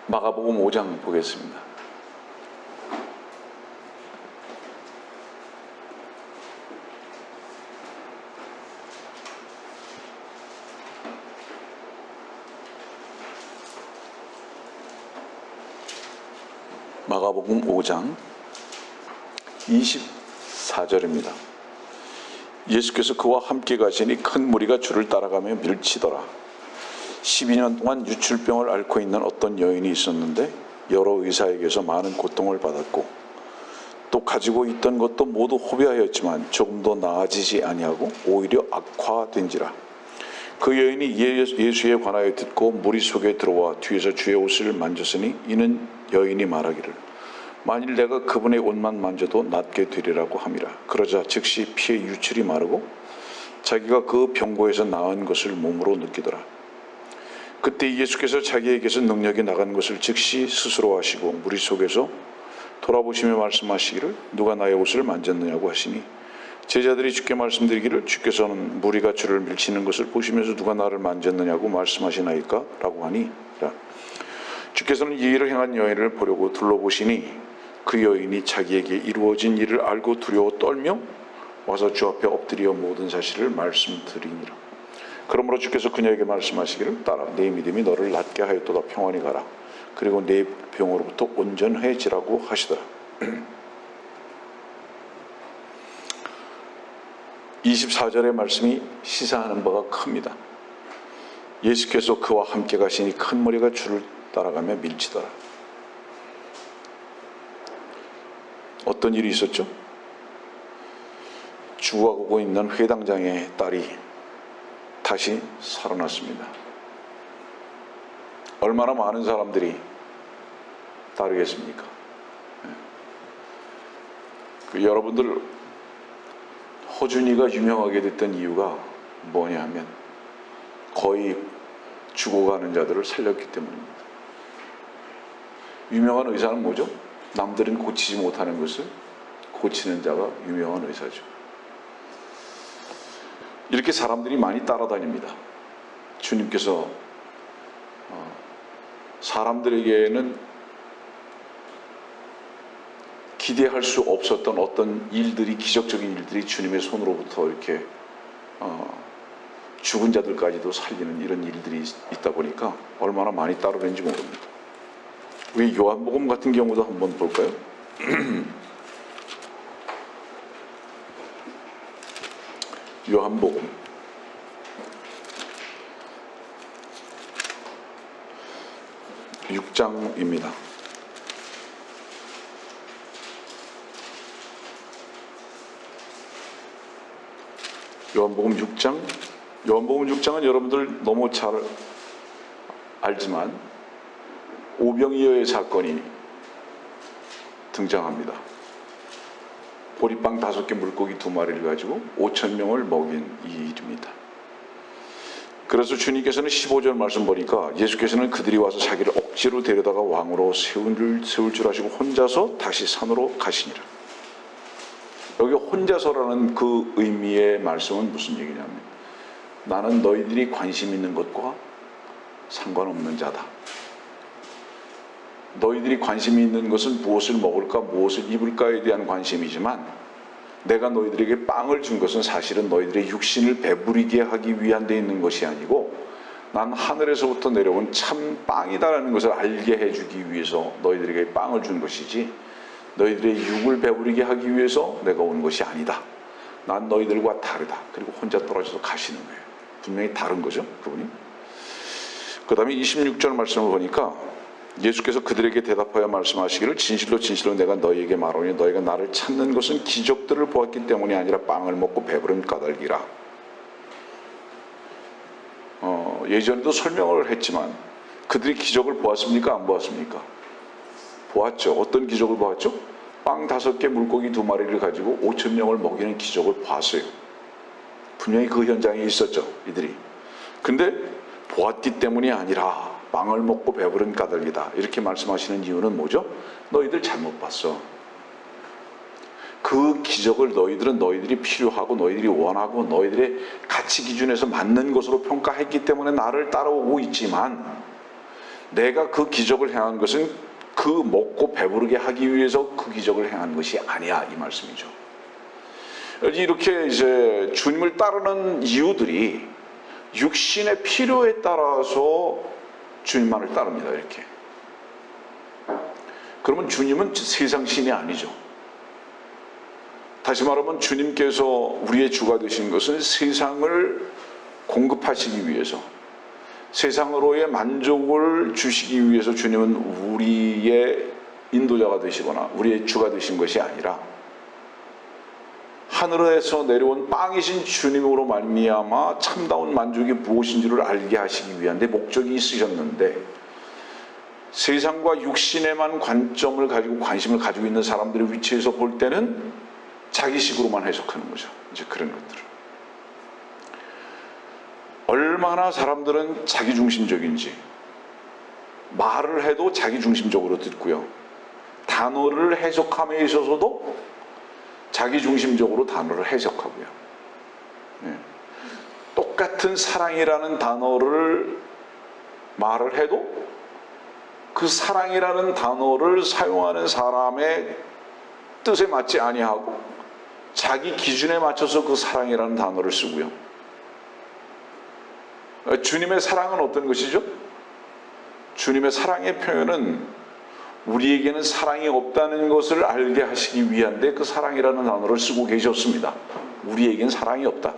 마가복음 5장 보겠습니다. 마가복음 5장 24절입니다. 예수께서 그와 함께 가시니 큰 무리가 주를 따라가며 밀치더라. 12년 동안 유출병을 앓고 있는 어떤 여인이 있었는데 여러 의사에게서 많은 고통을 받았고 또 가지고 있던 것도 모두 호비하였지만 조금도 나아지지 아니하고 오히려 악화된지라. 그 여인이 예수에 관하여 듣고 무리 속에 들어와 뒤에서 주의 옷을 만졌으니 이는 여인이 말하기를 만일 내가 그분의 옷만 만져도 낫게 되리라고 함이라. 그러자 즉시 피의 유출이 마르고 자기가 그 병고에서 나은 것을 몸으로 느끼더라. 그때 예수께서 자기에게서 능력이 나간 것을 즉시 스스로 하시고 무리 속에서 돌아보시며 말씀하시기를 누가 나의 옷을 만졌느냐고 하시니 제자들이 주께 말씀드리기를 주께서는 무리가 주를 밀치는 것을 보시면서 누가 나를 만졌느냐고 말씀하시나이까? 라고 하니 주께서는 이 일을 행한 여인을 보려고 둘러보시니 그 여인이 자기에게 이루어진 일을 알고 두려워 떨며 와서 주 앞에 엎드려 모든 사실을 말씀드리니라. 그러므로 주께서 그녀에게 말씀하시기를 따라 내 믿음이 너를 낫게 하였도다. 평안히 가라. 그리고 내 병으로부터 온전해지라고 하시더라. 24절의 말씀이 시사하는 바가 큽니다. 예수께서 그와 함께 가시니 큰 무리가 주를 따라가며 밀치더라. 어떤 일이 있었죠? 죽어가고 있는 회당장의 딸이 다시 살아났습니다. 얼마나 많은 사람들이 따르겠습니까? 여러분들 허준이가 유명하게 됐던 이유가 뭐냐 하면 거의 죽어가는 자들을 살렸기 때문입니다. 유명한 의사는 뭐죠? 남들은 고치지 못하는 것을 고치는 자가 유명한 의사죠. 이렇게 사람들이 많이 따라다닙니다. 주님께서 사람들에게는 기대할 수 없었던 어떤 일들이, 기적적인 일들이 주님의 손으로부터 이렇게 죽은 자들까지도 살리는 이런 일들이 있다 보니까 얼마나 많이 따르는지 모릅니다. 우리 요한복음 같은 경우도 한번 볼까요? 요한복음 6장입니다. 요한복음 6장은 여러분들 너무 잘 알지만 오병이어의 사건이 등장합니다. 보리빵 5개 물고기 2마리를 가지고 5,000명을 먹인 이 일입니다. 그래서 주님께서는 15절 말씀 보니까 예수께서는 그들이 와서 자기를 억지로 데려다가 왕으로 세울 줄 아시고 혼자서 다시 산으로 가시니라. 여기 혼자서라는 그 의미의 말씀은 무슨 얘기냐면 나는 너희들이 관심 있는 것과 상관없는 자다. 너희들이 관심이 있는 것은 무엇을 먹을까, 무엇을 입을까에 대한 관심이지만 내가 너희들에게 빵을 준 것은 사실은 너희들의 육신을 배부리게 하기 위한 데 있는 것이 아니고 난 하늘에서부터 내려온 참 빵이다라는 것을 알게 해주기 위해서 너희들에게 빵을 준 것이지 너희들의 육을 배부리게 하기 위해서 내가 온 것이 아니다. 난 너희들과 다르다. 그리고 혼자 떨어져서 가시는 거예요. 분명히 다른 거죠, 그분이. 그 다음에 26절 말씀을 보니까 예수께서 그들에게 대답하여 말씀하시기를 진실로 진실로 내가 너희에게 말하노니 너희가 나를 찾는 것은 기적들을 보았기 때문이 아니라 빵을 먹고 배부른 까닭이라. 예전에도 설명을 했지만 그들이 기적을 보았습니까? 안 보았습니까? 보았죠. 어떤 기적을 보았죠? 빵 5개 물고기 2마리를 가지고 5,000명을 먹이는 기적을 봤어요. 분명히 그 현장에 있었죠, 이들이. 근데 보았기 때문이 아니라 빵을 먹고 배부른 까닭이다. 이렇게 말씀하시는 이유는 뭐죠? 너희들 잘못 봤어. 그 기적을 너희들이 필요하고 너희들이 원하고 너희들의 가치 기준에서 맞는 것으로 평가했기 때문에 나를 따라오고 있지만 내가 그 기적을 행한 것은 그 먹고 배부르게 하기 위해서 그 기적을 행한 것이 아니야, 이 말씀이죠. 이렇게 이제 주님을 따르는 이유들이 육신의 필요에 따라서 주님만을 따릅니다. 이렇게. 그러면 주님은 세상 신이 아니죠. 다시 말하면 주님께서 우리의 주가 되신 것은 세상을 공급하시기 위해서, 세상으로의 만족을 주시기 위해서 주님은 우리의 인도자가 되시거나 우리의 주가 되신 것이 아니라 하늘에서 내려온 빵이신 주님으로 말미암아 참다운 만족이 무엇인지를 알게 하시기 위한 데 목적이 있으셨는데, 세상과 육신에만 관점을 가지고 관심을 가지고 있는 사람들의 위치에서 볼 때는 자기식으로만 해석하는 거죠. 이제 그런 것들을. 얼마나 사람들은 자기중심적인지, 말을 해도 자기중심적으로 듣고요, 단어를 해석함에 있어서도 자기중심적으로 단어를 해석하고요. 똑같은 사랑이라는 단어를 말을 해도 그 사랑이라는 단어를 사용하는 사람의 뜻에 맞지 아니하고 자기 기준에 맞춰서 그 사랑이라는 단어를 쓰고요. 주님의 사랑은 어떤 것이죠? 주님의 사랑의 표현은 우리에게는 사랑이 없다는 것을 알게 하시기 위한데 그 사랑이라는 단어를 쓰고 계셨습니다. 우리에겐 사랑이 없다.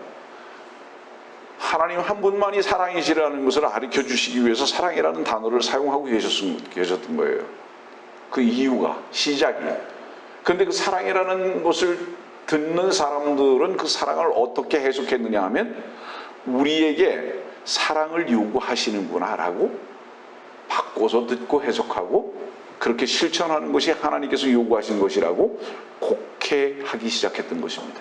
하나님 한 분만이 사랑이시라는 것을 가르쳐 주시기 위해서 사랑이라는 단어를 사용하고 계셨던 거예요. 그 이유가, 시작이. 그런데 그 사랑이라는 것을 듣는 사람들은 그 사랑을 어떻게 해석했느냐 하면 우리에게 사랑을 요구하시는구나 라고 바꿔서 듣고 해석하고 그렇게 실천하는 것이 하나님께서 요구하신 것이라고 곡해하기 시작했던 것입니다.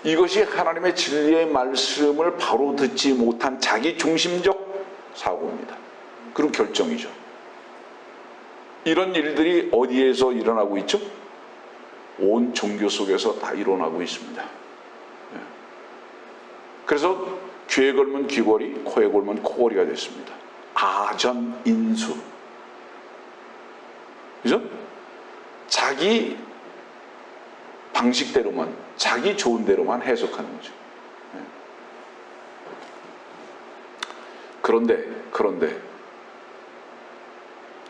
이것이 하나님의 진리의 말씀을 바로 듣지 못한 자기중심적 사고입니다. 그리고 결정이죠. 이런 일들이 어디에서 일어나고 있죠? 온 종교 속에서 다 일어나고 있습니다. 그래서 귀에 걸면 귀걸이, 코에 걸면 코걸이가 됐습니다. 아전인수. 그죠? 자기 방식대로만, 자기 좋은 대로만 해석하는 거죠. 그런데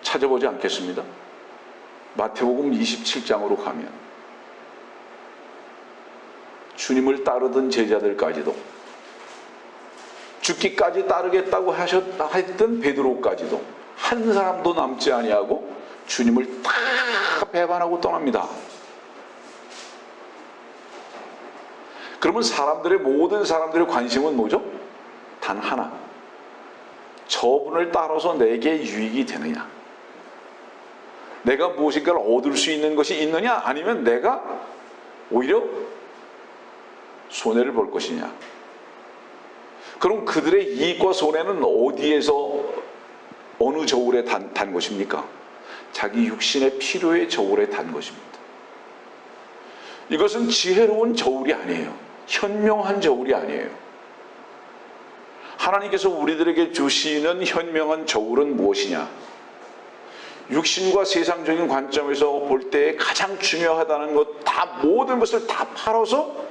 찾아보지 않겠습니다. 마태복음 27장으로 가면 주님을 따르던 제자들까지도, 죽기까지 따르겠다고 했던 베드로까지도 한 사람도 남지 아니하고 주님을 다 배반하고 떠납니다. 그러면 모든 사람들의 관심은 뭐죠? 단 하나. 저분을 따라서 내게 유익이 되느냐? 내가 무엇인가를 얻을 수 있는 것이 있느냐? 아니면 내가 오히려 손해를 볼 것이냐? 그럼 그들의 이익과 손해는 어디에서, 어느 저울에 단 것입니까? 자기 육신의 필요의 저울에 단 것입니다. 이것은 지혜로운 저울이 아니에요. 현명한 저울이 아니에요. 하나님께서 우리들에게 주시는 현명한 저울은 무엇이냐? 육신과 세상적인 관점에서 볼 때 가장 중요하다는 것, 모든 것을 다 팔아서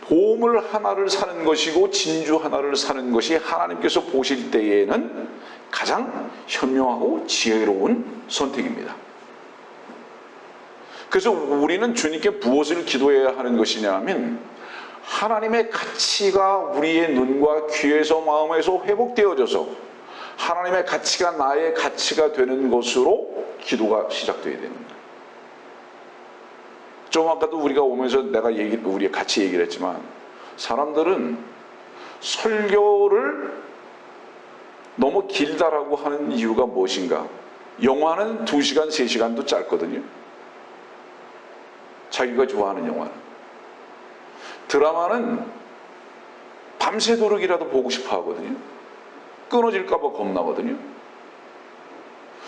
보물 하나를 사는 것이고 진주 하나를 사는 것이 하나님께서 보실 때에는 가장 현명하고 지혜로운 선택입니다. 그래서 우리는 주님께 무엇을 기도해야 하는 것이냐 하면 하나님의 가치가 우리의 눈과 귀에서 마음에서 회복되어져서 하나님의 가치가 나의 가치가 되는 것으로 기도가 시작되어야 되는 거예요. 좀 아까도 우리가 오면서 우리 같이 얘기를 했지만, 사람들은 설교를 너무 길다라고 하는 이유가 무엇인가? 영화는 2시간, 3시간도 짧거든요. 자기가 좋아하는 영화는. 드라마는 밤새도록이라도 보고 싶어 하거든요. 끊어질까봐 겁나거든요.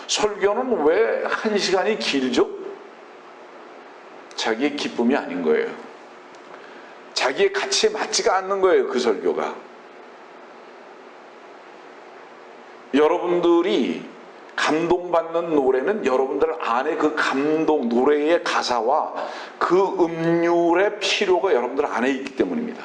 설교는 왜 1시간이 길죠? 자기의 기쁨이 아닌 거예요. 자기의 가치에 맞지가 않는 거예요, 그 설교가. 여러분들이 감동받는 노래는 여러분들 안에 그 감동, 노래의 가사와 그 음률의 필요가 여러분들 안에 있기 때문입니다.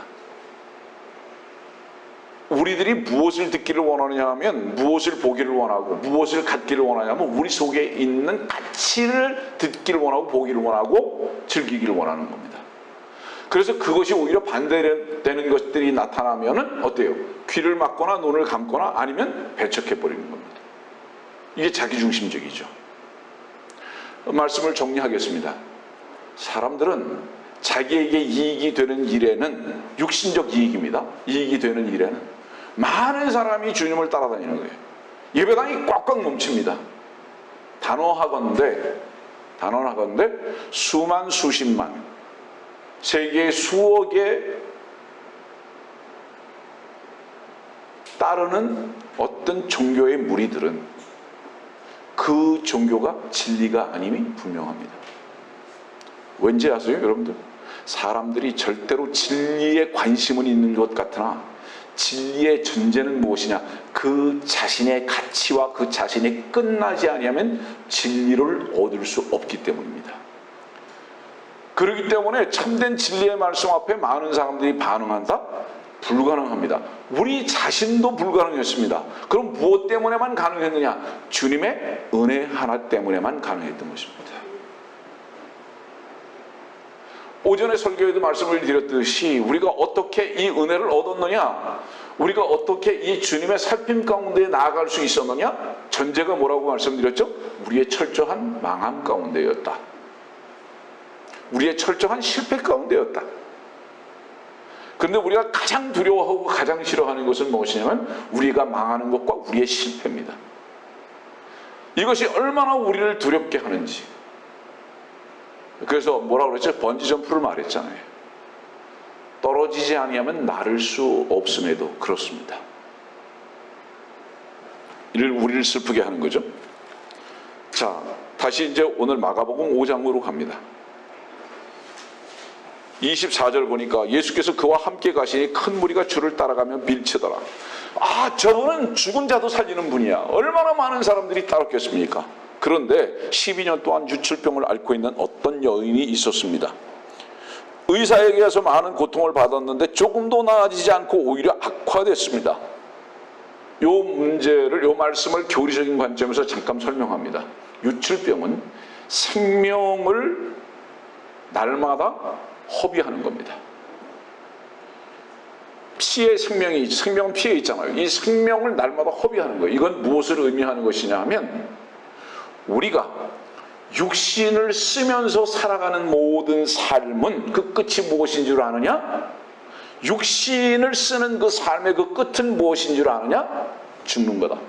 우리들이 무엇을 듣기를 원하느냐 하면 무엇을 보기를 원하고 무엇을 갖기를 원하냐면 우리 속에 있는 가치를 듣기를 원하고 보기를 원하고 즐기기를 원하는 겁니다. 그래서 그것이 오히려 반대되는 것들이 나타나면은 어때요? 귀를 막거나 눈을 감거나 아니면 배척해버리는 겁니다. 이게 자기중심적이죠. 말씀을 정리하겠습니다. 사람들은 자기에게 이익이 되는 일에는, 육신적 이익입니다. 이익이 되는 일에는 많은 사람이 주님을 따라다니는 거예요. 예배당이 꽉꽉 넘칩니다. 단언하건대 수만 수십만, 세계 수억에 따르는 어떤 종교의 무리들은 그 종교가 진리가 아님이 분명합니다. 왠지 아세요, 여러분들? 사람들이 절대로 진리에 관심은 있는 것 같으나 진리의 전제는 무엇이냐? 그 자신의 가치와 그 자신이 끝나지 아니하면 진리를 얻을 수 없기 때문입니다. 그렇기 때문에 참된 진리의 말씀 앞에 많은 사람들이 반응한다? 불가능합니다. 우리 자신도 불가능했습니다. 그럼 무엇 때문에만 가능했느냐? 주님의 은혜 하나 때문에만 가능했던 것입니다. 오전에 설교에도 말씀을 드렸듯이 우리가 어떻게 이 은혜를 얻었느냐? 우리가 어떻게 이 주님의 살핌 가운데 나아갈 수 있었느냐? 전제가 뭐라고 말씀드렸죠? 우리의 철저한 망함 가운데였다. 우리의 철저한 실패 가운데였다. 그런데 우리가 가장 두려워하고 가장 싫어하는 것은 무엇이냐면 우리가 망하는 것과 우리의 실패입니다. 이것이 얼마나 우리를 두렵게 하는지. 그래서 뭐라고 그랬죠? 번지점프를 말했잖아요. 떨어지지 아니하면 나를 수 없음에도 그렇습니다. 우리를 슬프게 하는 거죠. 자, 다시 이제 오늘 마가복음 5장으로 갑니다. 24절 보니까 예수께서 그와 함께 가시니 큰 무리가 주를 따라가며 밀치더라. 아, 저분은 죽은 자도 살리는 분이야. 얼마나 많은 사람들이 따랐겠습니까? 그런데 12년 동안 유출병을 앓고 있는 어떤 여인이 있었습니다. 의사에게서 많은 고통을 받았는데 조금도 나아지지 않고 오히려 악화됐습니다. 요 문제를, 요 말씀을 교리적인 관점에서 잠깐 설명합니다. 유출병은 생명을 날마다 허비하는 겁니다. 생명은 피해 있잖아요. 이 생명을 날마다 허비하는 거예요. 이건 무엇을 의미하는 것이냐 하면 우리가 육신을 쓰면서 살아가는 모든 삶은 그 끝이 무엇인 줄 아느냐? 육신을 쓰는 그 삶의 그 끝은 무엇인 줄 아느냐? 죽는 거다.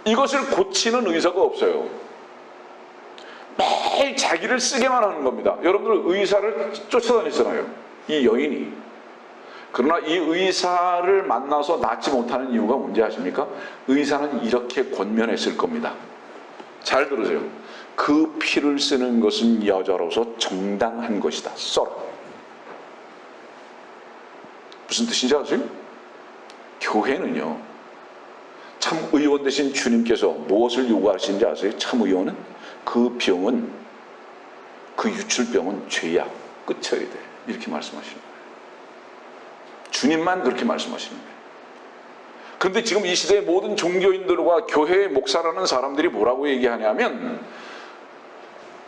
이것을 고치는 의사가 없어요. 매일 자기를 쓰게만 하는 겁니다. 여러분들 의사를 쫓아다니잖아요. 이 여인이. 그러나 이 의사를 만나서 낫지 못하는 이유가 뭔지 아십니까? 의사는 이렇게 권면했을 겁니다. 잘 들으세요. 그 피를 쓰는 것은 여자로서 정당한 것이다. 써라. 무슨 뜻인지 아세요? 교회는요, 참 의원 되신 주님께서 무엇을 요구하시는지 아세요? 참 의원은 그 병은, 그 유출병은 죄야. 끝쳐야 돼. 이렇게 말씀하시는 거예요. 주님만 그렇게 말씀하시는 거예요. 그런데 지금 이 시대의 모든 종교인들과 교회의 목사라는 사람들이 뭐라고 얘기하냐면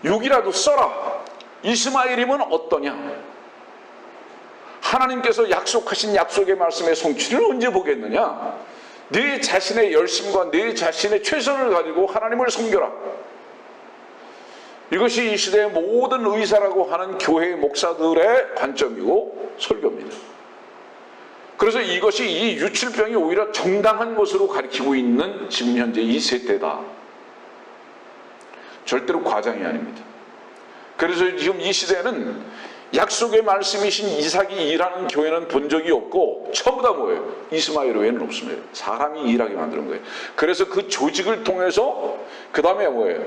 욕이라도 써라. 이스마엘이면 어떠냐? 하나님께서 약속하신 약속의 말씀의 성취를 언제 보겠느냐? 네 자신의 열심과 네 자신의 최선을 가지고 하나님을 섬겨라. 이것이 이 시대의 모든 의사라고 하는 교회의 목사들의 관점이고 설교입니다. 그래서 이것이 이 유출병이 오히려 정당한 것으로 가리키고 있는 지금 현재 이 세대다. 절대로 과장이 아닙니다. 그래서 지금 이 시대는 약속의 말씀이신 이삭이 일하는 교회는 본 적이 없고 전부 다 뭐예요? 이스마엘 외에는 없습니다. 사람이 일하게 만드는 거예요. 그래서 그 조직을 통해서 그 다음에 뭐예요?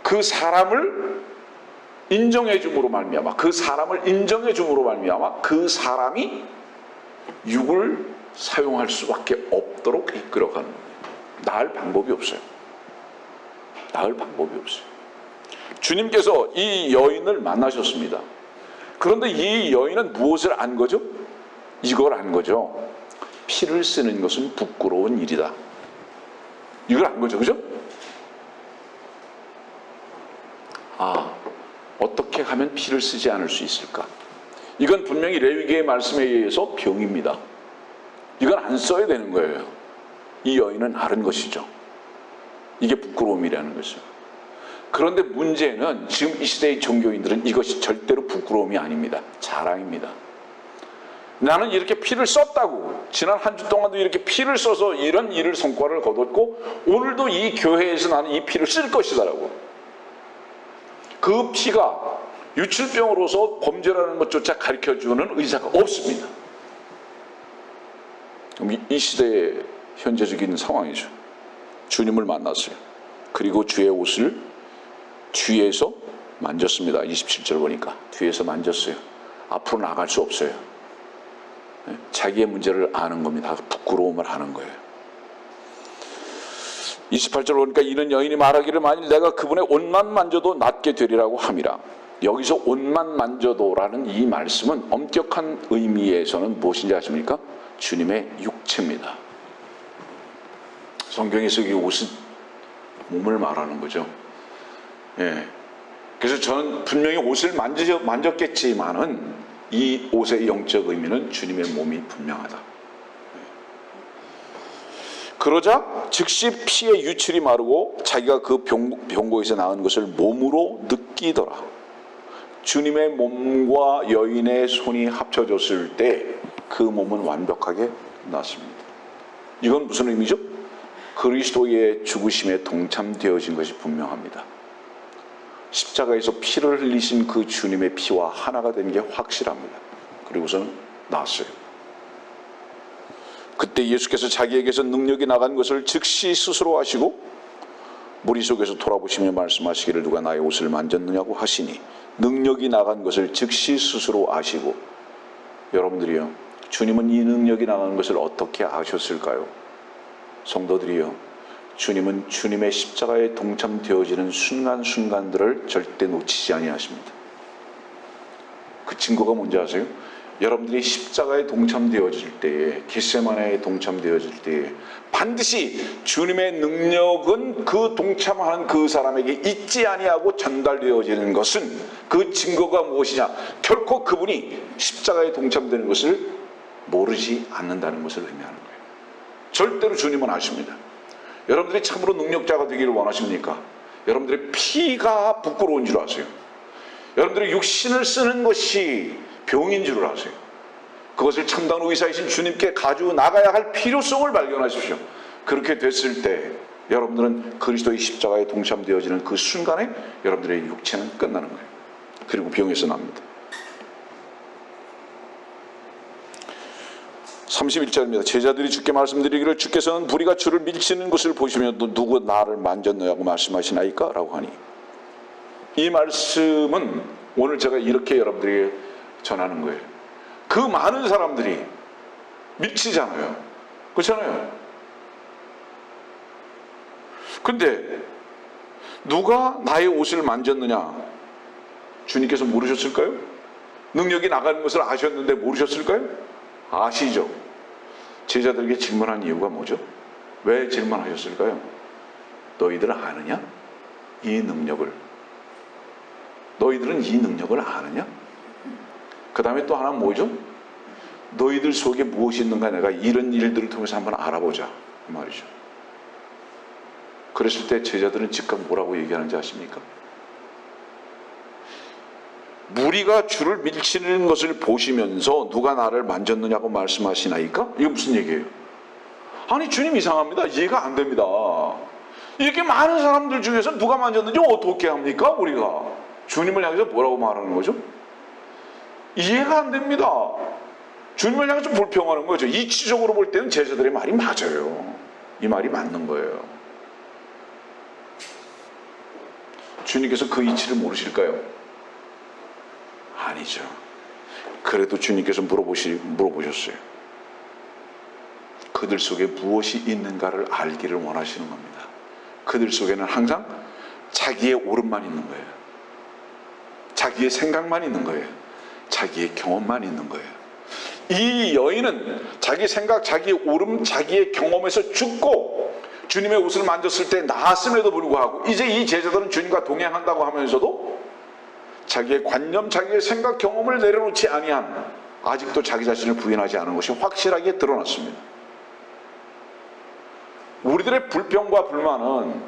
그 사람을 인정해 줌으로 말미암아, 그 사람을 인정해 줌으로 말미암아 그 사람이 육을 사용할 수밖에 없도록 이끌어가는 거예요. 나을 방법이 없어요. 나을 방법이 없어요. 주님께서 이 여인을 만나셨습니다. 그런데 이 여인은 무엇을 안 거죠? 이걸 안 거죠. 피를 쓰는 것은 부끄러운 일이다. 이걸 안 거죠. 그죠? 어떻게 하면 피를 쓰지 않을 수 있을까? 이건 분명히 레위기의 말씀에 의해서 병입니다. 이건 안 써야 되는 거예요. 이 여인은 아는 것이죠. 이게 부끄러움이라는 것이죠. 그런데 문제는 지금 이 시대의 종교인들은 이것이 절대로 부끄러움이 아닙니다. 자랑입니다. 나는 이렇게 피를 썼다고, 지난 한 주 동안도 이렇게 피를 써서 이런 일을 성과를 거뒀고 오늘도 이 교회에서 나는 이 피를 쓸 것이다라고. 그 피가 유출병으로서 범죄라는 것조차 가르쳐주는 의사가 없습니다. 이 시대의 현재적인 상황이죠. 주님을 만났어요. 그리고 주의 옷을 뒤에서 만졌습니다. 27절 보니까 뒤에서 만졌어요. 앞으로 나갈 수 없어요. 자기의 문제를 아는 겁니다. 부끄러움을 아는 거예요. 28절 보니까 이는 여인이 말하기를 만일 내가 그분의 옷만 만져도 낫게 되리라고 함이라. 여기서 옷만 만져도라는 이 말씀은 엄격한 의미에서는 무엇인지 아십니까? 주님의 육체입니다. 성경에서 이 옷은 몸을 말하는 거죠. 예. 그래서 저는 분명히 옷을 만졌겠지만은 이 옷의 영적 의미는 주님의 몸이 분명하다. 그러자 즉시 피의 유출이 마르고 자기가 그 병고에서 나은 것을 몸으로 느끼더라. 주님의 몸과 여인의 손이 합쳐졌을 때 그 몸은 완벽하게 낫습니다. 이건 무슨 의미죠? 그리스도의 죽으심에 동참되어진 것이 분명합니다. 십자가에서 피를 흘리신 그 주님의 피와 하나가 된 게 확실합니다. 그리고서는 낫어요. 그때 예수께서 자기에게서 능력이 나간 것을 즉시 스스로 하시고 무리 속에서 돌아보시며 말씀하시기를 누가 나의 옷을 만졌느냐고 하시니 능력이 나간 것을 즉시 스스로 아시고. 여러분들이요, 주님은 이 능력이 나간 것을 어떻게 아셨을까요? 성도들이요, 주님은 주님의 십자가에 동참되어지는 순간순간들을 절대 놓치지 아니하십니다. 그 증거가 뭔지 아세요? 여러분들이 십자가에 동참되어질 때에, 겟세마네에 동참되어질 때에 반드시 주님의 능력은 그 동참하는 그 사람에게 잊지 아니하고 전달되어지는 것은, 그 증거가 무엇이냐? 결코 그분이 십자가에 동참되는 것을 모르지 않는다는 것을 의미하는 거예요. 절대로 주님은 아십니다. 여러분들이 참으로 능력자가 되기를 원하십니까? 여러분들의 피가 부끄러운 줄 아세요. 여러분들의 육신을 쓰는 것이 병인 줄 아세요. 그것을 참다운 의사이신 주님께 가지고 나가야 할 필요성을 발견하십시오. 그렇게 됐을 때 여러분들은 그리스도의 십자가에 동참되어지는 그 순간에 여러분들의 육체는 끝나는 거예요. 그리고 병에서 납니다. 31절입니다. 제자들이 주께 말씀드리기를 주께서는 무리가 주를 밀치는 것을 보시며 누구 나를 만졌느냐고 말씀하시나이까? 라고 하니, 이 말씀은 오늘 제가 이렇게 여러분들에게 전하는 거예요. 그 많은 사람들이 밀치잖아요. 그렇잖아요. 근데 누가 나의 옷을 만졌느냐? 주님께서 모르셨을까요? 능력이 나가는 것을 아셨는데 모르셨을까요? 아시죠? 제자들에게 질문한 이유가 뭐죠? 왜 질문하셨을까요? 너희들 아느냐? 이 능력을. 너희들은 이 능력을 아느냐? 그 다음에 또 하나 뭐죠? 너희들 속에 무엇이 있는가 내가 이런 일들을 통해서 한번 알아보자, 이 말이죠. 그랬을 때 제자들은 즉각 뭐라고 얘기하는지 아십니까? 무리가 주를 밀치는 것을 보시면서 누가 나를 만졌느냐고 말씀하시나이까? 이게 무슨 얘기예요? 아니, 주님 이상합니다. 이해가 안 됩니다. 이렇게 많은 사람들 중에서 누가 만졌는지 어떻게 합니까? 우리가 주님을 향해서 뭐라고 말하는 거죠? 이해가 안 됩니다. 주님을 향해서 불평하는 거죠. 이치적으로 볼 때는 제자들의 말이 맞아요. 이 말이 맞는 거예요. 주님께서 그 이치를 모르실까요? 아니죠. 그래도 주님께서 물어보셨어요. 그들 속에 무엇이 있는가를 알기를 원하시는 겁니다. 그들 속에는 항상 자기의 옳음만 있는 거예요. 자기의 생각만 있는 거예요. 자기의 경험만 있는 거예요. 이 여인은 자기 생각, 자기의 옳음, 자기의 경험에서 죽고 주님의 옷을 만졌을 때 나았음에도 불구하고 이제 이 제자들은 주님과 동행한다고 하면서도 자기의 관념, 자기의 생각, 경험을 내려놓지 아니한, 아직도 자기 자신을 부인하지 않은 것이 확실하게 드러났습니다. 우리들의 불평과 불만은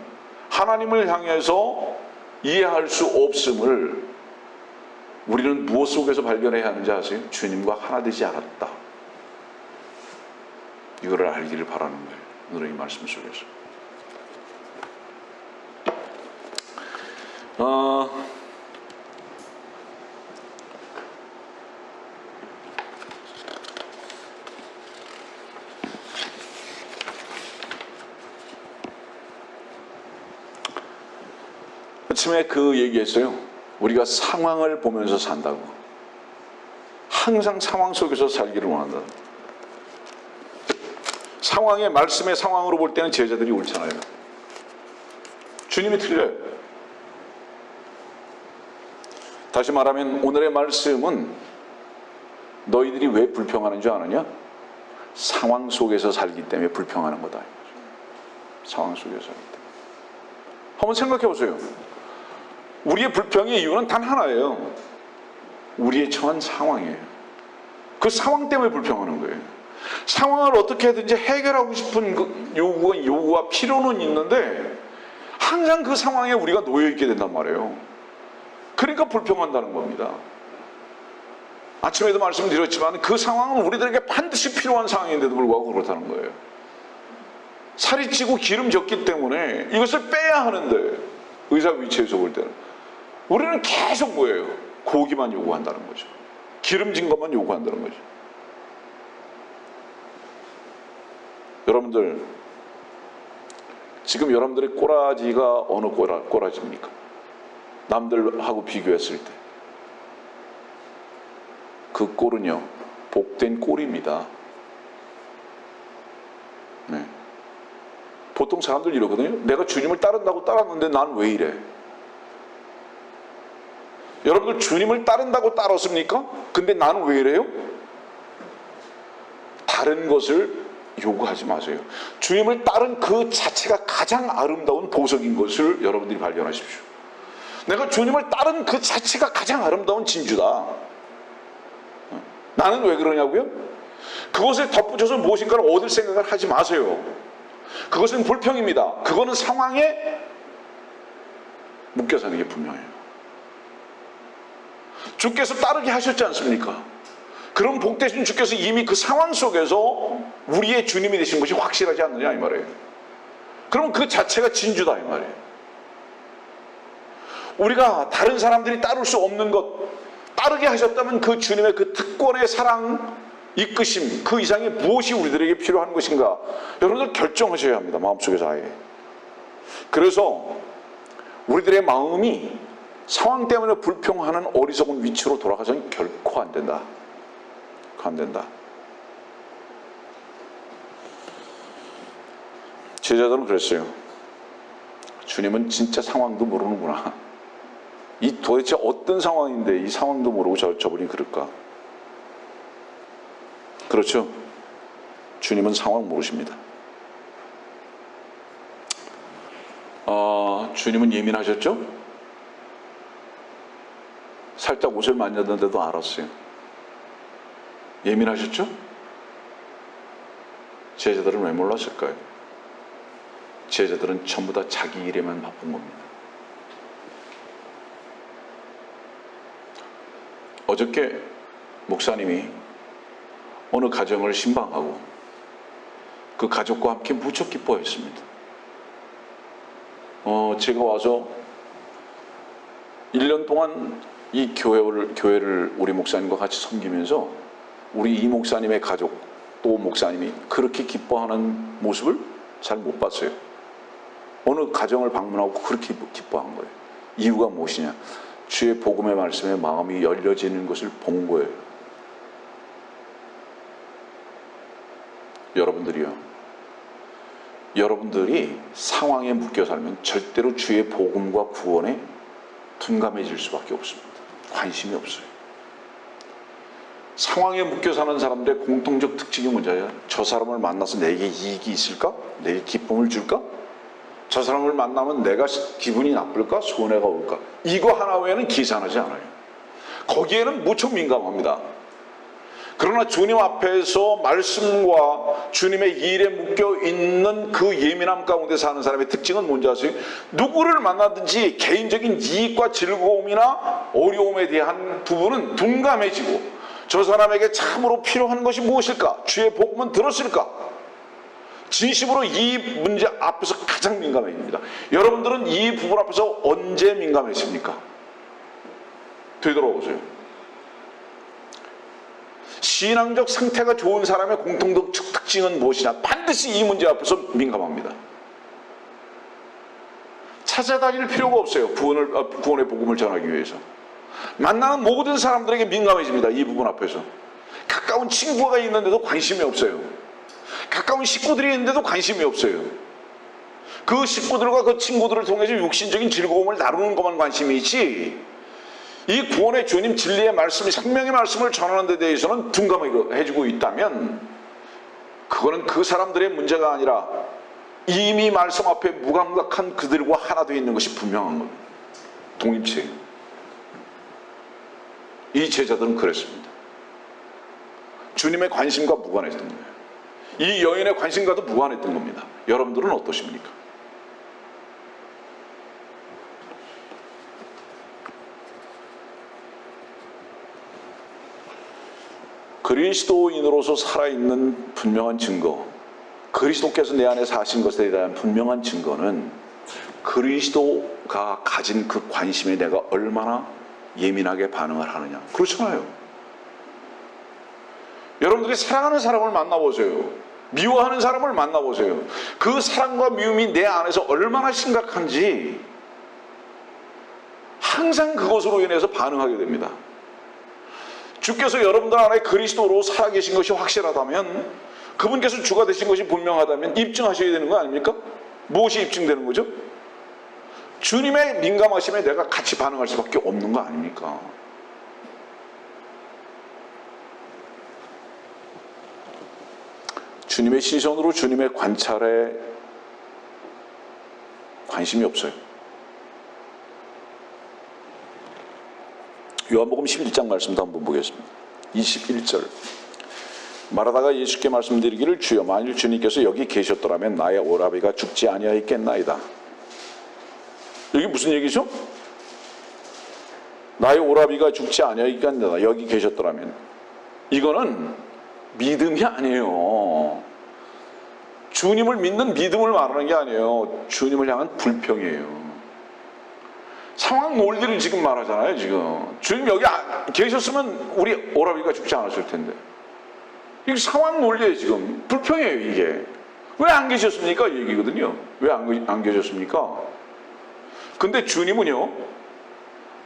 하나님을 향해서 이해할 수 없음을 우리는 무엇 속에서 발견해야 하는지 아세요? 주님과 하나 되지 않았다. 이거를 알기를 바라는 거예요. 오늘의 이 말씀 속에서. 아침에 그 얘기했어요. 우리가 상황을 보면서 산다고. 항상 상황 속에서 살기를 원한다. 상황의 말씀의 상황으로 볼 때는 제자들이 옳잖아요. 주님이 틀려요. 다시 말하면 오늘의 말씀은 너희들이 왜 불평하는 줄 아느냐? 상황 속에서 살기 때문에 불평하는 거다. 상황 속에서 살기 때문에. 한번 생각해 보세요. 우리의 불평의 이유는 단 하나예요. 우리의 처한 상황이에요. 그 상황 때문에 불평하는 거예요. 상황을 어떻게든지 해결하고 싶은 그 요구와 필요는 있는데 항상 그 상황에 우리가 놓여있게 된단 말이에요. 그러니까 불평한다는 겁니다. 아침에도 말씀드렸지만 그 상황은 우리들에게 반드시 필요한 상황인데도 불구하고 그렇다는 거예요. 살이 찌고 기름 졌기 때문에 이것을 빼야 하는데, 의사 위치에서 볼 때는 우리는 계속 뭐예요? 고기만 요구한다는 거죠. 기름진 것만 요구한다는 거죠. 여러분들, 지금 여러분들의 꼬라지가 어느 꼬라지입니까? 남들하고 비교했을 때 그 꼴은요, 복된 꼴입니다. 네. 보통 사람들 이러거든요. 내가 주님을 따른다고 따랐는데 난 왜 이래? 여러분들 주님을 따른다고 따랐습니까? 근데 나는 왜 이래요? 다른 것을 요구하지 마세요. 주님을 따른 그 자체가 가장 아름다운 보석인 것을 여러분들이 발견하십시오. 내가 주님을 따른 그 자체가 가장 아름다운 진주다. 나는 왜 그러냐고요? 그것을 덧붙여서 무엇인가를 얻을 생각을 하지 마세요. 그것은 불평입니다. 그거는 상황에 묶여 사는 게 분명해요. 주께서 따르게 하셨지 않습니까? 그럼 복되신 주께서 이미 그 상황 속에서 우리의 주님이 되신 것이 확실하지 않느냐 이 말이에요. 그럼 그 자체가 진주다 이 말이에요. 우리가 다른 사람들이 따를 수 없는 것, 따르게 하셨다면 그 주님의 그 특권의 사랑, 이끄심, 그 이상의 무엇이 우리들에게 필요한 것인가, 여러분들 결정하셔야 합니다. 마음속에서 아예. 그래서 우리들의 마음이 상황 때문에 불평하는 어리석은 위치로 돌아가서는 결코 안 된다. 안 된다. 제자들은 그랬어요. 주님은 진짜 상황도 모르는구나. 이 도대체 어떤 상황인데 이 상황도 모르고 저분이 그럴까? 그렇죠? 주님은 상황 모르십니다. 주님은 예민하셨죠? 살짝 옷을 만졌는데도 알았어요. 예민하셨죠? 제자들은 왜 몰랐을까요? 제자들은 전부 다 자기 일에만 바쁜 겁니다. 어저께 목사님이 어느 가정을 신방하고 그 가족과 함께 무척 기뻐했습니다. 제가 와서 1년 동안 이 교회를 우리 목사님과 같이 섬기면서 우리 이 목사님의 가족 또 목사님이 그렇게 기뻐하는 모습을 잘 못 봤어요. 어느 가정을 방문하고 그렇게 기뻐한 거예요. 이유가 무엇이냐? 주의 복음의 말씀에 마음이 열려지는 것을 본 거예요. 여러분들이 상황에 묶여 살면 절대로 주의 복음과 구원에 둔감해질 수밖에 없습니다. 관심이 없어요. 상황에 묶여 사는 사람들의 공통적 특징이 뭐냐? 저 사람을 만나서 내게 이익이 있을까? 내게 기쁨을 줄까? 저 사람을 만나면 내가 기분이 나쁠까? 손해가 올까? 이거 하나 외에는 계산하지 않아요. 거기에는 무척 민감합니다. 그러나 주님 앞에서 말씀과 주님의 일에 묶여 있는 그 예민함 가운데 사는 사람의 특징은 뭔지 아세요? 누구를 만나든지 개인적인 이익과 즐거움이나 어려움에 대한 부분은 둔감해지고, 저 사람에게 참으로 필요한 것이 무엇일까? 주의 복음은 들었을까? 진심으로 이 문제 앞에서 가장 민감해집니다. 여러분들은 이 부분 앞에서 언제 민감했습니까? 되돌아보세요. 신앙적 상태가 좋은 사람의 공통적 특징은 무엇이냐? 반드시 이 문제 앞에서 민감합니다. 찾아다닐 필요가 없어요. 구원의 복음을 전하기 위해서. 만나는 모든 사람들에게 민감해집니다. 이 부분 앞에서. 가까운 친구가 있는데도 관심이 없어요. 가까운 식구들이 있는데도 관심이 없어요. 그 식구들과 그 친구들을 통해서 육신적인 즐거움을 나누는 것만 관심이 있지, 이 구원의 주님 진리의 말씀, 생명의 말씀을 전하는 데 대해서는 둔감해지고 있다면, 그거는 그 사람들의 문제가 아니라 이미 말씀 앞에 무감각한 그들과 하나 되어 있는 것이 분명한 겁니다. 독립체예요. 이 제자들은 그랬습니다. 주님의 관심과 무관했던 거예요. 이 여인의 관심과도 무관했던 겁니다. 여러분들은 어떠십니까? 그리스도인으로서 살아있는 분명한 증거, 그리스도께서 내 안에 사신 것에 대한 분명한 증거는 그리스도가 가진 그 관심에 내가 얼마나 예민하게 반응을 하느냐. 그렇잖아요. 여러분들이 사랑하는 사람을 만나보세요. 미워하는 사람을 만나보세요. 그 사랑과 미움이 내 안에서 얼마나 심각한지 항상 그것으로 인해서 반응하게 됩니다. 주께서 여러분들 안에 그리스도로 살아계신 것이 확실하다면, 그분께서 주가 되신 것이 분명하다면 입증하셔야 되는 거 아닙니까? 무엇이 입증되는 거죠? 주님의 민감하심에 내가 같이 반응할 수밖에 없는 거 아닙니까? 주님의 시선으로, 주님의 관찰에 관심이 없어요. 요한복음 11장 말씀도 한번 보겠습니다. 21절. 말하다가 예수께 말씀드리기를, 주여, 만일 주님께서 여기 계셨더라면 나의 오라비가 죽지 아니하였겠나이다. 여기 무슨 얘기죠? 나의 오라비가 죽지 아니하였겠나이다. 여기 계셨더라면. 이거는 믿음이 아니에요. 주님을 믿는 믿음을 말하는 게 아니에요. 주님을 향한 불평이에요. 상황 논리를 지금 말하잖아요. 지금 주님 여기 계셨으면 우리 오라비가 죽지 않았을 텐데, 이게 상황 논리예요. 지금 불평이에요. 이게 왜 안 계셨습니까? 이 얘기거든요. 왜 안 계셨습니까? 근데 주님은요,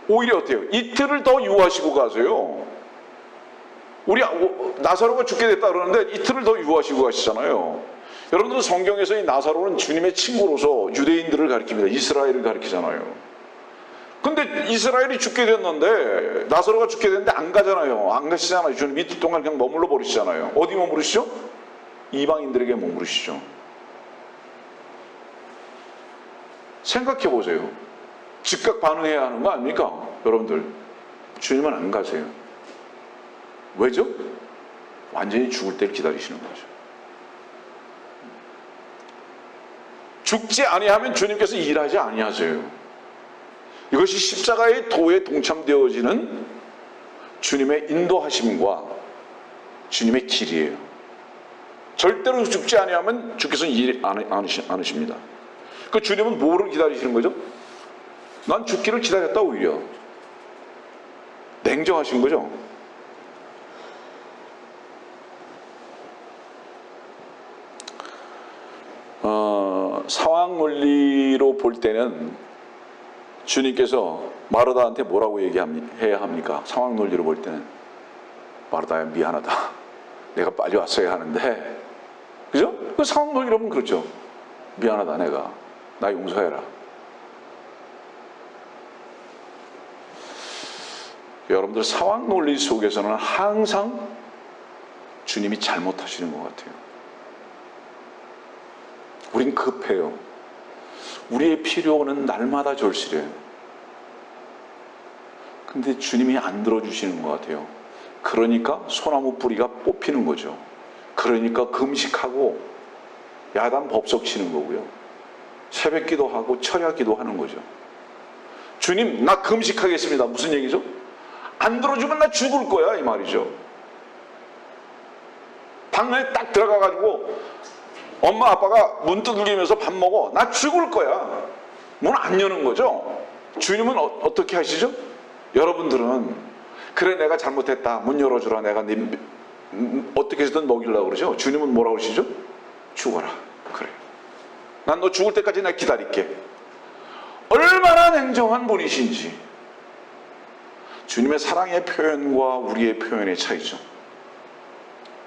오히려 어때요? 이틀을 더 유하시고 가세요. 우리 나사로가 죽게 됐다 그러는데 이틀을 더 유하시고 가시잖아요. 여러분들은 성경에서 이 나사로는 주님의 친구로서 유대인들을 가리킵니다. 이스라엘을 가리키잖아요. 근데 이스라엘이 죽게 됐는데, 나사로가 죽게 됐는데 안 가잖아요. 안 가시잖아요. 주님 이틀 동안 그냥 머물러 버리시잖아요. 어디 머무르시죠? 이방인들에게 머무르시죠. 생각해 보세요. 즉각 반응해야 하는 거 아닙니까? 여러분들, 주님은 안 가세요. 왜죠? 완전히 죽을 때를 기다리시는 거죠. 죽지 아니하면 주님께서 일하지 아니하세요. 이것이 십자가의 도에 동참되어지는 주님의 인도하심과 주님의 길이에요. 절대로 죽지 아니하면 주께서 일 않으십니다. 그 주님은 뭐를 기다리시는 거죠? 난 죽기를 기다렸다. 오히려 냉정하신 거죠. 상황 논리로 볼 때는 주님께서 마르다한테 뭐라고 얘기해야 합니까? 상황 논리로 볼 때는, 마르다야 미안하다. 내가 빨리 왔어야 하는데 그 상황 논리라면 그렇죠. 미안하다, 내가. 나 용서해라. 여러분들, 상황 논리 속에서는 항상 주님이 잘못하시는 것 같아요. 우린 급해요. 우리의 필요는 날마다 절실해요. 근데 주님이 안 들어주시는 것 같아요. 그러니까 소나무 뿌리가 뽑히는 거죠. 그러니까 금식하고 야단 법석 치는 거고요. 새벽 기도하고 철야 기도하는 거죠. 주님, 나 금식하겠습니다. 무슨 얘기죠? 안 들어주면 나 죽을 거야, 이 말이죠. 방에 딱 들어가가지고 엄마 아빠가 문 두들기면서 밥 먹어. 나 죽을 거야. 문 안 여는 거죠. 주님은 어떻게 하시죠? 여러분들은 그래, 내가 잘못했다, 문 열어주라, 내가 네 어떻게 해서든 먹이려고 그러죠. 주님은 뭐라고 그러시죠? 죽어라. 그래, 난 너 죽을 때까지 내가 기다릴게. 얼마나 냉정한 분이신지. 주님의 사랑의 표현과 우리의 표현의 차이죠.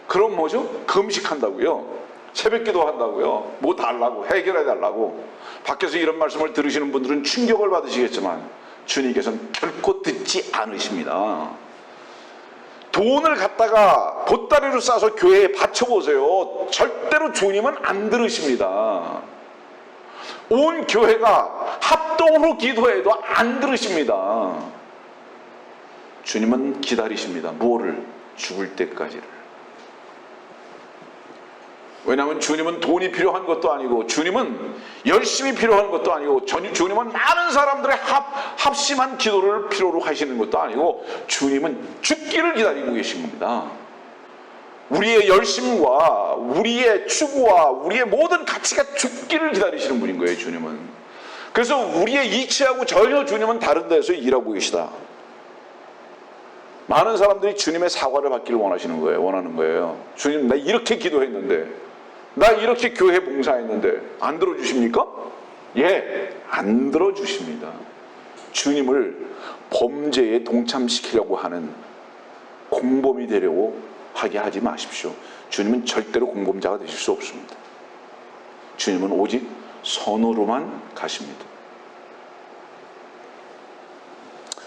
그럼 뭐죠? 금식한다고요, 새벽 기도한다고요, 뭐 달라고, 해결해 달라고. 밖에서 이런 말씀을 들으시는 분들은 충격을 받으시겠지만 주님께서는 결코 듣지 않으십니다. 돈을 갖다가 보따리로 싸서 교회에 바쳐보세요. 절대로 주님은 안 들으십니다. 온 교회가 합동으로 기도해도 안 들으십니다. 주님은 기다리십니다. 무엇을? 죽을 때까지를. 왜냐하면 주님은 돈이 필요한 것도 아니고, 주님은 열심히 필요한 것도 아니고, 주님은 많은 사람들의 합심한 기도를 필요로 하시는 것도 아니고, 주님은 죽기를 기다리고 계신 겁니다. 우리의 열심과 우리의 추구와 우리의 모든 가치가 죽기를 기다리시는 분인 거예요, 주님은. 그래서 우리의 이치하고 전혀 주님은 다른 데서 일하고 계시다. 많은 사람들이 주님의 사과를 받기를 원하는 거예요. 주님, 나 이렇게 기도했는데, 나 이렇게 교회 봉사했는데 안 들어주십니까? 예, 안 들어주십니다. 주님을 범죄에 동참시키려고 하는, 공범이 되려고 하게 하지 마십시오. 주님은 절대로 공범자가 되실 수 없습니다. 주님은 오직 선으로만 가십니다.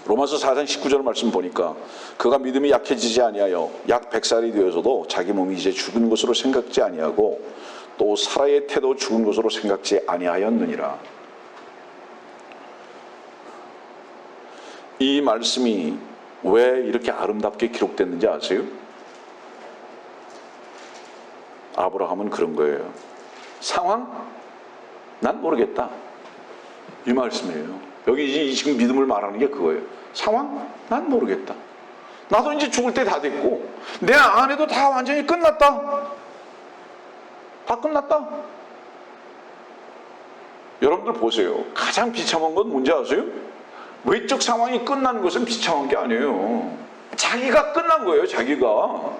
로마서 4장 19절 말씀 보니까, 그가 믿음이 약해지지 아니하여 약 100살이 되어서도 자기 몸이 이제 죽은 것으로 생각지 아니하고 또 사라의 태도 죽은 것으로 생각지 아니하였느니라. 이 말씀이 왜 이렇게 아름답게 기록됐는지 아세요? 아브라함은 그런 거예요. 상황? 난 모르겠다. 이 말씀이에요. 여기 지금 믿음을 말하는 게 그거예요. 상황? 난 모르겠다. 나도 이제 죽을 때 다 됐고, 내 아내도 다 완전히 끝났다. 다 끝났다. 여러분들 보세요. 가장 비참한 건 뭔지 아세요? 외적 상황이 끝난 것은 비참한 게 아니에요. 자기가 끝난 거예요, 자기가.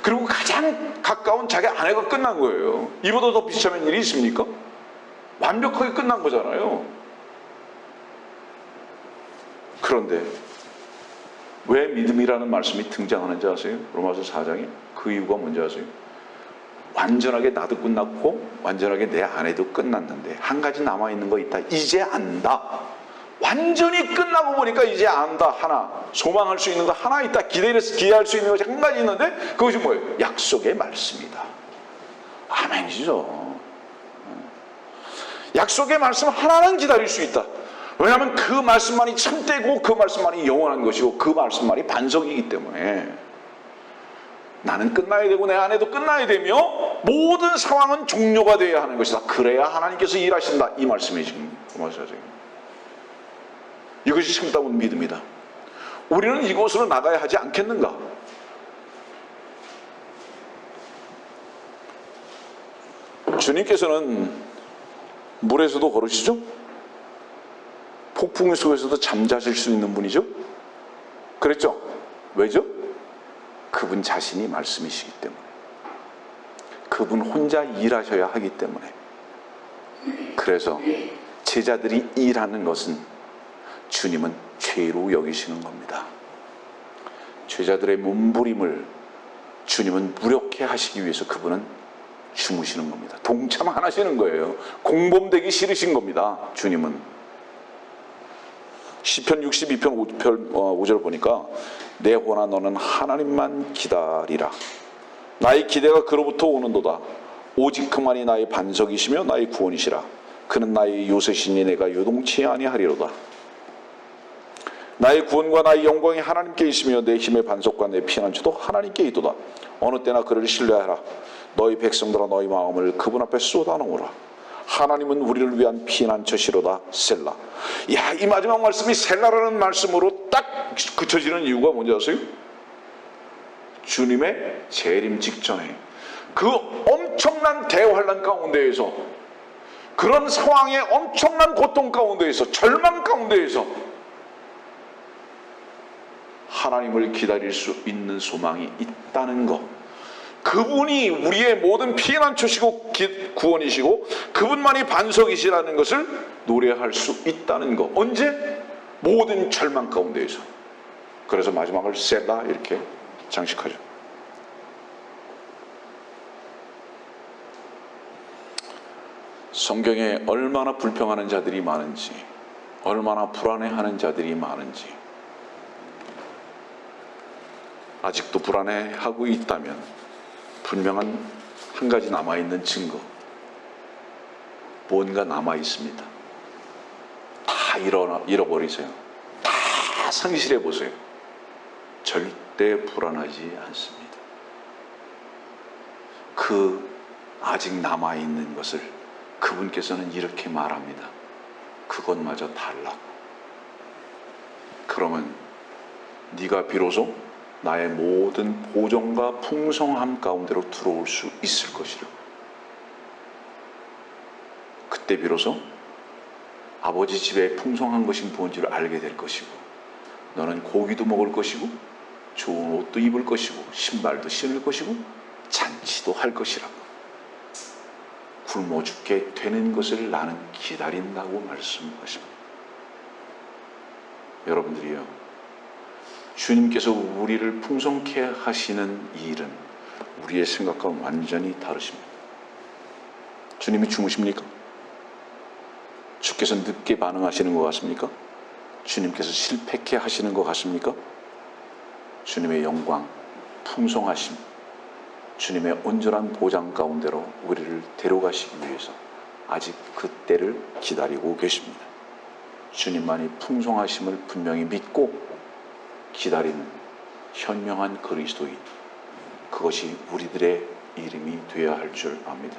그리고 가장 가까운 자기 아내가 끝난 거예요. 이보다 더 비참한 일이 있습니까? 완벽하게 끝난 거잖아요. 그런데 왜 믿음이라는 말씀이 등장하는지 아세요? 로마서 4장에 그 이유가 뭔지 아세요? 완전하게 나도 끝났고 완전하게 내 아내도 끝났는데 한 가지 남아있는 거 있다. 이제 안다. 완전히 끝나고 보니까 이제 안다. 하나, 소망할 수 있는 거 하나 있다. 기대할 수 있는 것이 한 가지 있는데, 그것이 뭐예요? 약속의 말씀이다. 아멘이죠. 약속의 말씀 하나는 기다릴 수 있다. 왜냐하면 그 말씀만이 참되고 그 말씀만이 영원한 것이고 그 말씀만이 반석이기 때문에 나는 끝나야 되고 내 아내도 끝나야 되며 모든 상황은 종료가 되어야 하는 것이다. 그래야 하나님께서 일하신다. 이 말씀이 지금 이것이 참다운 믿음이다. 우리는 이곳으로 나가야 하지 않겠는가? 주님께서는 물에서도 걸으시죠? 폭풍 속에서도 잠자실 수 있는 분이죠? 그랬죠? 왜죠? 그분 자신이 말씀이시기 때문에. 그분 혼자 일하셔야 하기 때문에. 그래서 제자들이 일하는 것은 주님은 죄로 여기시는 겁니다. 제자들의 몸부림을 주님은 무력해 하시기 위해서 그분은 주무시는 겁니다. 동참 안 하시는 거예요. 공범되기 싫으신 겁니다. 주님은. 시편 62편 5절 보니까 내 혼아 너는 하나님만 기다리라. 나의 기대가 그로부터 오는도다. 오직 그만이 나의 반석이시며 나의 구원이시라. 그는 나의 요새시니 내가 요동치 아니하리로다. 나의 구원과 나의 영광이 하나님께 있으며 내 힘의 반석과 내 피난처도 하나님께 있도다. 어느 때나 그를 신뢰하라. 너희 백성들아 너희 마음을 그분 앞에 쏟아놓으라. 하나님은 우리를 위한 피난처시로다. 셀라. 야, 이 마지막 말씀이 셀라라는 말씀으로 딱 그쳐지는 이유가 뭔지 아세요? 주님의 재림 직전에 그 엄청난 대환란 가운데에서, 그런 상황의 엄청난 고통 가운데에서, 절망 가운데에서 하나님을 기다릴 수 있는 소망이 있다는 것, 그분이 우리의 모든 피난처시고 구원이시고 그분만이 반석이시라는 것을 노래할 수 있다는 것. 언제? 모든 절망 가운데에서. 그래서 마지막을 셀라 이렇게 장식하죠. 성경에 얼마나 불평하는 자들이 많은지, 얼마나 불안해하는 자들이 많은지, 아직도 불안해하고 있다면 분명한 한 가지 남아있는 증거, 뭔가 남아있습니다. 다 잃어버리세요. 다 상실해보세요. 절대 불안하지 않습니다. 그 아직 남아있는 것을 그분께서는 이렇게 말합니다. 그것마저 달라고. 그러면 네가 비로소 나의 모든 보존과 풍성함 가운데로 들어올 수 있을 것이라. 그때 비로소 아버지 집에 풍성한 것이 뭔지를 알게 될 것이고, 너는 고기도 먹을 것이고 좋은 옷도 입을 것이고 신발도 신을 것이고 잔치도 할 것이라고. 굶어 죽게 되는 것을 나는 기다린다고 말씀하십니다. 여러분들이요, 주님께서 우리를 풍성케 하시는 이 일은 우리의 생각과 완전히 다르십니다. 주님이 주무십니까? 주께서 늦게 반응하시는 것 같습니까? 주님께서 실패케 하시는 것 같습니까? 주님의 영광, 풍성하심, 주님의 온전한 보장 가운데로 우리를 데려가시기 위해서 아직 그 때를 기다리고 계십니다. 주님만이 풍성하심을 분명히 믿고 기다리는 현명한 그리스도인, 그것이 우리들의 이름이 되어야 할 줄 압니다.